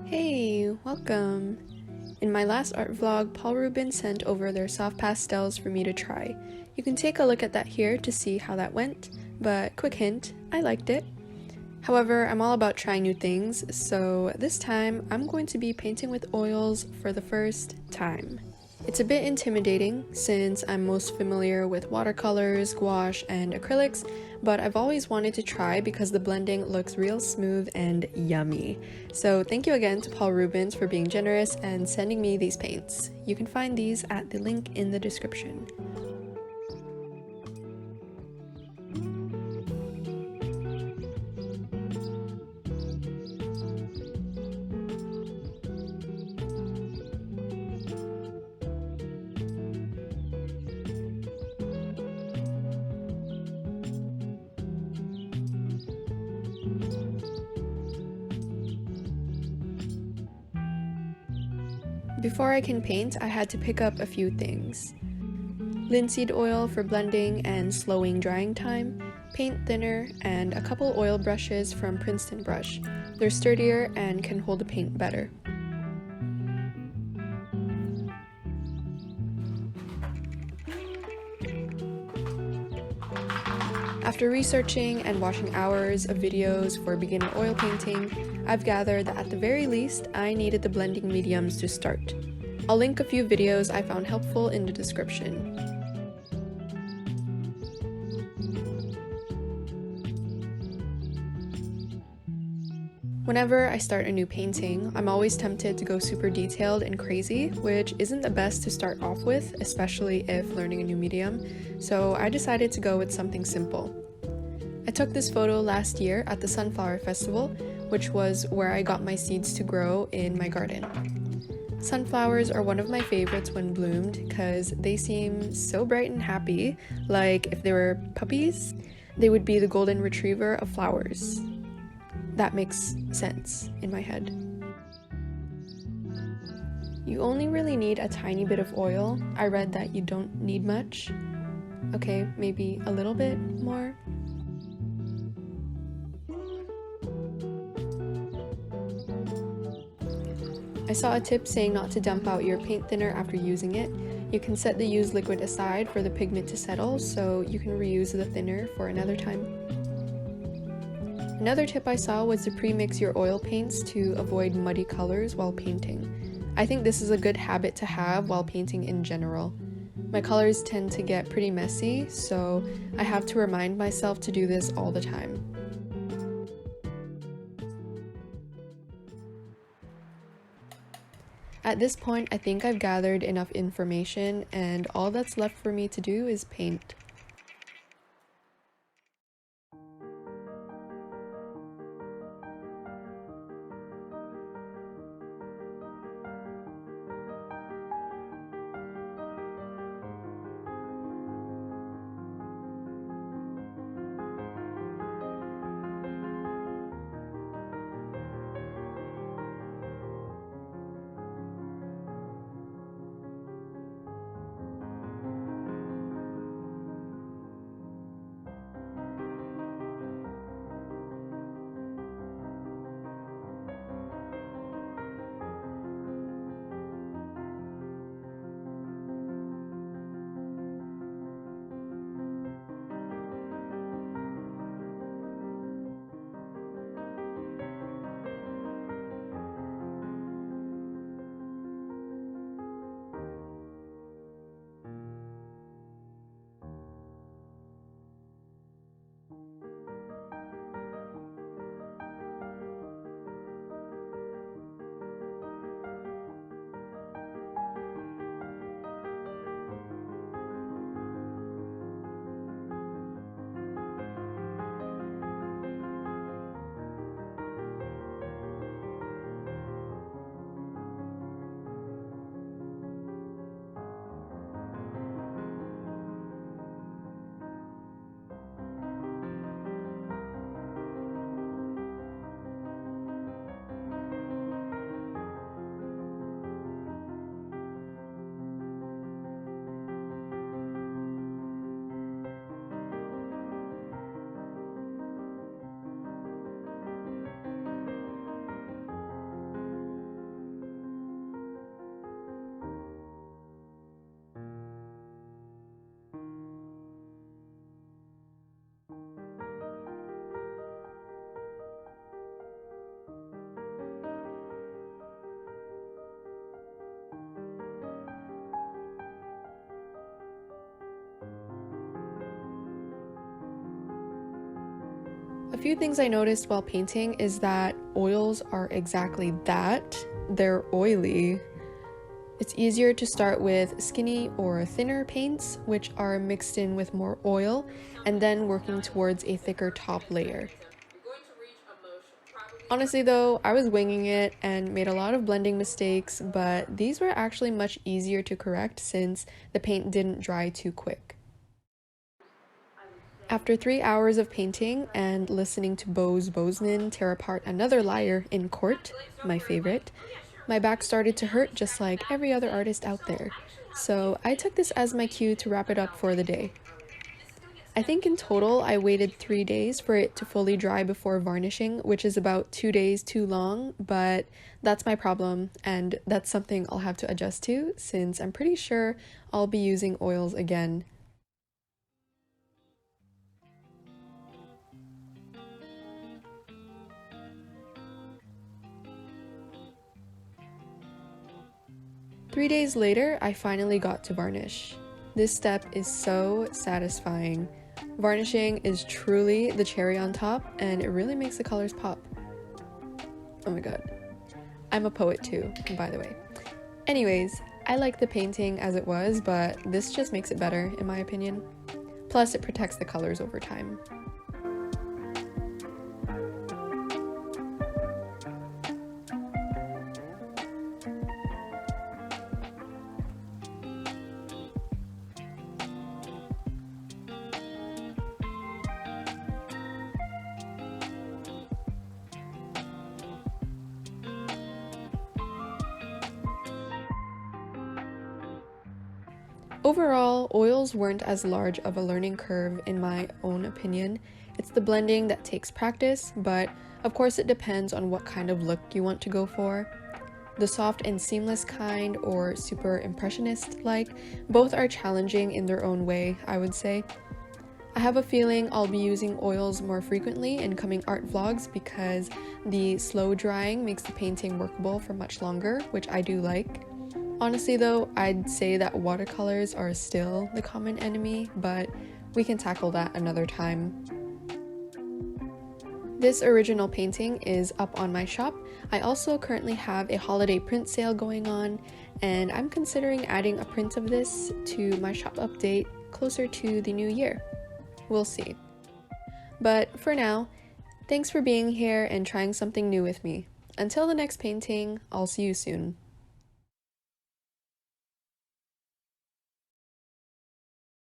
Hey, welcome! In my last art vlog, Paul Rubens sent over their soft pastels for me to try. You can take a look at that here to see how that went, but quick hint, I liked it. However, I'm all about trying new things, so this time I'm going to be painting with oils for the first time. It's a bit intimidating since I'm most familiar with watercolors, gouache, and acrylics, but I've always wanted to try because the blending looks real smooth and yummy. So thank you again to Paul Rubens for being generous and sending me these paints. You can find these at the link in the description. Before I can paint, I had to pick up a few things. Linseed oil for blending and slowing drying time, paint thinner, and a couple oil brushes from Princeton Brush. They're sturdier and can hold the paint better. After researching and watching hours of videos for beginner oil painting, I've gathered that at the very least, I needed the blending mediums to start. I'll link a few videos I found helpful in the description. Whenever I start a new painting, I'm always tempted to go super detailed and crazy, which isn't the best to start off with, especially if learning a new medium, so I decided to go with something simple. I took this photo last year at the Sunflower Festival, which was where I got my seeds to grow in my garden. Sunflowers are one of my favorites when bloomed because they seem so bright and happy, like if they were puppies, they would be the golden retriever of flowers. That makes sense in my head. You only really need a tiny bit of oil. I read that you don't need much. Okay, maybe a little bit more. I saw a tip saying not to dump out your paint thinner after using it. You can set the used liquid aside for the pigment to settle, so you can reuse the thinner for another time. Another tip I saw was to pre-mix your oil paints to avoid muddy colors while painting. I think this is a good habit to have while painting in general. My colors tend to get pretty messy, so I have to remind myself to do this all the time. At this point, I think I've gathered enough information, and all that's left for me to do is paint. few things I noticed while painting is that oils are exactly that. They're oily. It's easier to start with skinny or thinner paints, which are mixed in with more oil, and then working towards a thicker top layer. Honestly though, I was winging it and made a lot of blending mistakes, but these were actually much easier to correct since the paint didn't dry too quick. After 3 hours of painting and listening to Bose Bozeman tear apart another liar in court, my favorite, my back started to hurt just like every other artist out there. So I took this as my cue to wrap it up for the day. I think in total I waited 3 days for it to fully dry before varnishing, which is about 2 days too long, but that's my problem and that's something I'll have to adjust to since I'm pretty sure I'll be using oils again. Three days later, I finally got to varnish. This step is so satisfying. Varnishing is truly the cherry on top, and it really makes the colors pop. Oh my god. I'm a poet too, by the way. Anyways, I like the painting as it was, but this just makes it better, in my opinion. Plus, it protects the colors over time. Overall, oils weren't as large of a learning curve in my own opinion. It's the blending that takes practice, but of course it depends on what kind of look you want to go for. The soft and seamless kind or super impressionist-like, both are challenging in their own way, I would say. I have a feeling I'll be using oils more frequently in coming art vlogs because the slow drying makes the painting workable for much longer, which I do like. Honestly though, I'd say that watercolors are still the common enemy, but we can tackle that another time. This original painting is up on my shop. I also currently have a holiday print sale going on, and I'm considering adding a print of this to my shop update closer to the new year. We'll see. But for now, thanks for being here and trying something new with me. Until the next painting, I'll see you soon.